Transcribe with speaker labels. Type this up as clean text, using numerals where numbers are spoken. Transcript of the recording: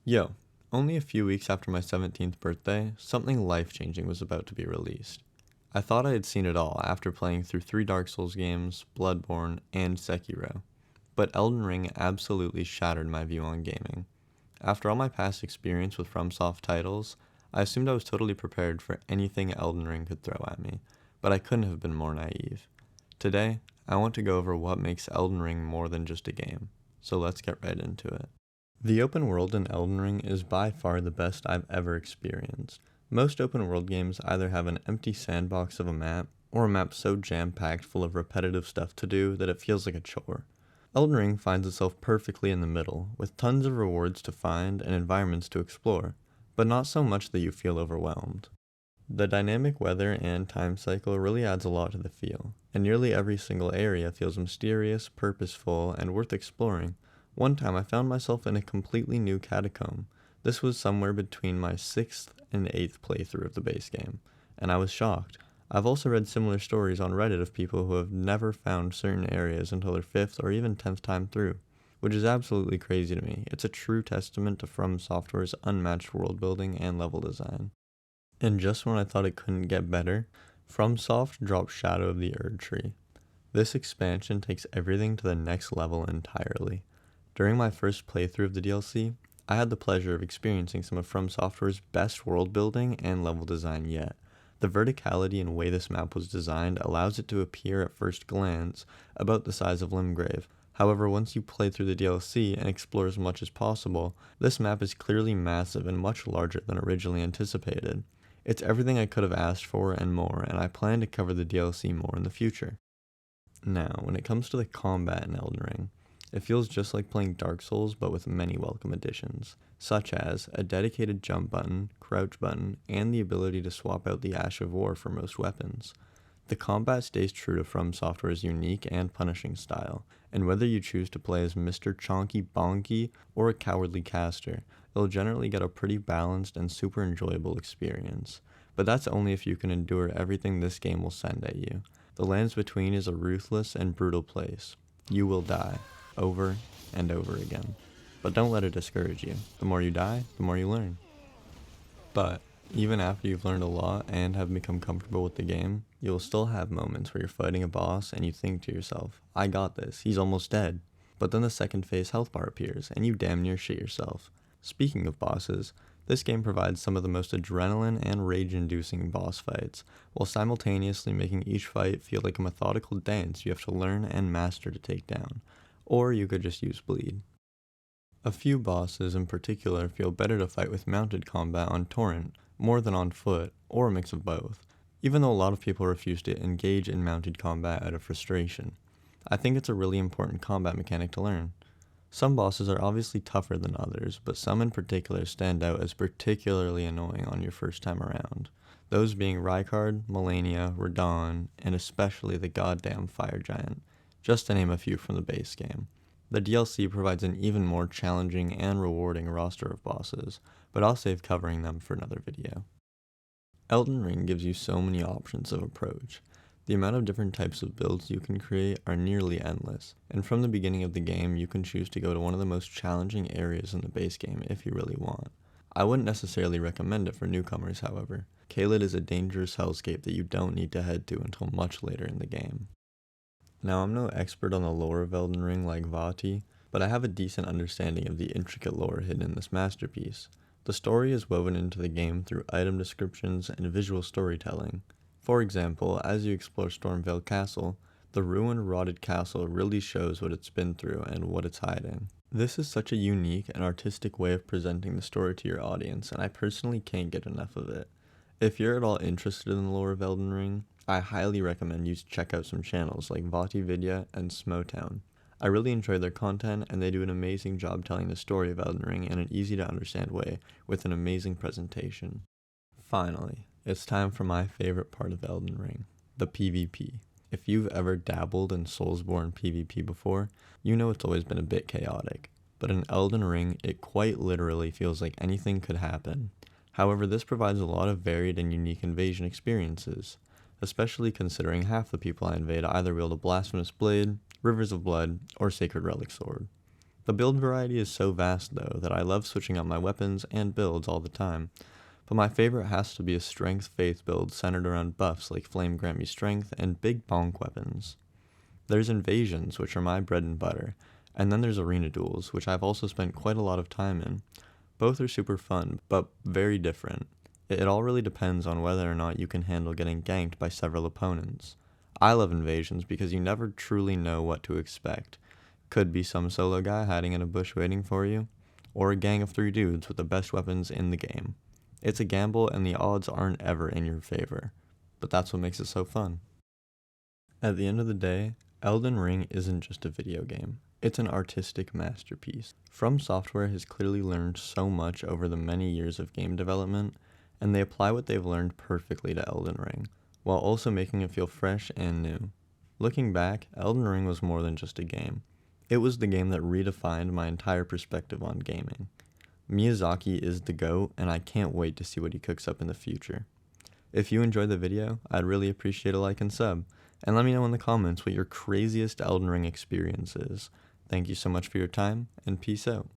Speaker 1: Yo, only a few weeks after my 17th birthday, something life-changing was about to be released. I thought I had seen it all after playing through 3 Dark Souls games, Bloodborne, and Sekiro, but Elden Ring absolutely shattered my view on gaming. After all my past experience with FromSoft titles, I assumed I was totally prepared for anything Elden Ring could throw at me, but I couldn't have been more naive. Today, I want to go over what makes Elden Ring more than just a game, so let's get right into it. The open world in Elden Ring is by far the best I've ever experienced. Most open world games either have an empty sandbox of a map, or a map so jam-packed full of repetitive stuff to do that it feels like a chore. Elden Ring finds itself perfectly in the middle, with tons of rewards to find and environments to explore, but not so much that you feel overwhelmed. The dynamic weather and time cycle really adds a lot to the feel, and nearly every single area feels mysterious, purposeful, and worth exploring. One time I found myself in a completely new catacomb. This was somewhere between my 6th and 8th playthrough of the base game, and I was shocked. I've also read similar stories on Reddit of people who have never found certain areas until their 5th or even 10th time through, which is absolutely crazy to me. It's a true testament to From Software's unmatched world building and level design. And just when I thought it couldn't get better, FromSoft dropped Shadow of the Erd Tree. This expansion takes everything to the next level entirely. During my first playthrough of the DLC, I had the pleasure of experiencing some of From Software's best world building and level design yet. The verticality and way this map was designed allows it to appear at first glance about the size of Limgrave. However, once you play through the DLC and explore as much as possible, this map is clearly massive and much larger than originally anticipated. It's everything I could have asked for and more, and I plan to cover the DLC more in the future. Now, when it comes to the combat in Elden Ring, it feels just like playing Dark Souls but with many welcome additions, such as a dedicated jump button, crouch button, and the ability to swap out the Ash of War for most weapons. The combat stays true to From Software's unique and punishing style, and whether you choose to play as Mr. Chonky Bonky or a cowardly caster, you'll generally get a pretty balanced and super enjoyable experience. But that's only if you can endure everything this game will send at you. The Lands Between is a ruthless and brutal place. You will die, over and over again. But don't let it discourage you. The more you die, the more you learn. But even after you've learned a lot and have become comfortable with the game, you'll still have moments where you're fighting a boss and you think to yourself, I got this, he's almost dead. But then the second phase health bar appears and you damn near shit yourself. Speaking of bosses, this game provides some of the most adrenaline and rage-inducing boss fights, while simultaneously making each fight feel like a methodical dance you have to learn and master to take down. Or you could just use bleed. A few bosses in particular feel better to fight with mounted combat on torrent, more than on foot, or a mix of both, even though a lot of people refuse to engage in mounted combat out of frustration. I think it's a really important combat mechanic to learn. Some bosses are obviously tougher than others, but some in particular stand out as particularly annoying on your first time around. Those being Rykard, Malenia, Radahn, and especially the goddamn Fire Giant, just to name a few from the base game. The DLC provides an even more challenging and rewarding roster of bosses, but I'll save covering them for another video. Elden Ring gives you so many options of approach. The amount of different types of builds you can create are nearly endless, and from the beginning of the game you can choose to go to one of the most challenging areas in the base game if you really want. I wouldn't necessarily recommend it for newcomers, however. Caelid is a dangerous hellscape that you don't need to head to until much later in the game. Now, I'm no expert on the lore of Elden Ring like Vati, but I have a decent understanding of the intricate lore hidden in this masterpiece. The story is woven into the game through item descriptions and visual storytelling. For example, as you explore Stormveil Castle, the ruined, rotted castle really shows what it's been through and what it's hiding. This is such a unique and artistic way of presenting the story to your audience, and I personally can't get enough of it. If you're at all interested in the lore of Elden Ring, I highly recommend you check out some channels like Vati Vidya and Smotown. I really enjoy their content, and they do an amazing job telling the story of Elden Ring in an easy to understand way with an amazing presentation. Finally, it's time for my favorite part of Elden Ring, the PvP. If you've ever dabbled in Soulsborne PvP before, you know it's always been a bit chaotic, but in Elden Ring it quite literally feels like anything could happen. However, this provides a lot of varied and unique invasion experiences, especially considering half the people I invade either wield a Blasphemous Blade, Rivers of Blood, or Sacred Relic Sword. The build variety is so vast though that I love switching out my weapons and builds all the time, but my favorite has to be a strength faith build centered around buffs like flame grant me strength and big bonk weapons. There's invasions, which are my bread and butter, and then there's arena duels, which I've also spent quite a lot of time in. Both are super fun, but very different. It all really depends on whether or not you can handle getting ganked by several opponents. I love invasions because you never truly know what to expect. Could be some solo guy hiding in a bush waiting for you, or a gang of 3 dudes with the best weapons in the game. It's a gamble and the odds aren't ever in your favor, but that's what makes it so fun. At the end of the day, Elden Ring isn't just a video game. It's an artistic masterpiece. From Software has clearly learned so much over the many years of game development, and they apply what they've learned perfectly to Elden Ring, while also making it feel fresh and new. Looking back, Elden Ring was more than just a game. It was the game that redefined my entire perspective on gaming. Miyazaki is the GOAT, and I can't wait to see what he cooks up in the future. If you enjoyed the video, I'd really appreciate a like and sub, and let me know in the comments what your craziest Elden Ring experience is. Thank you so much for your time, and peace out.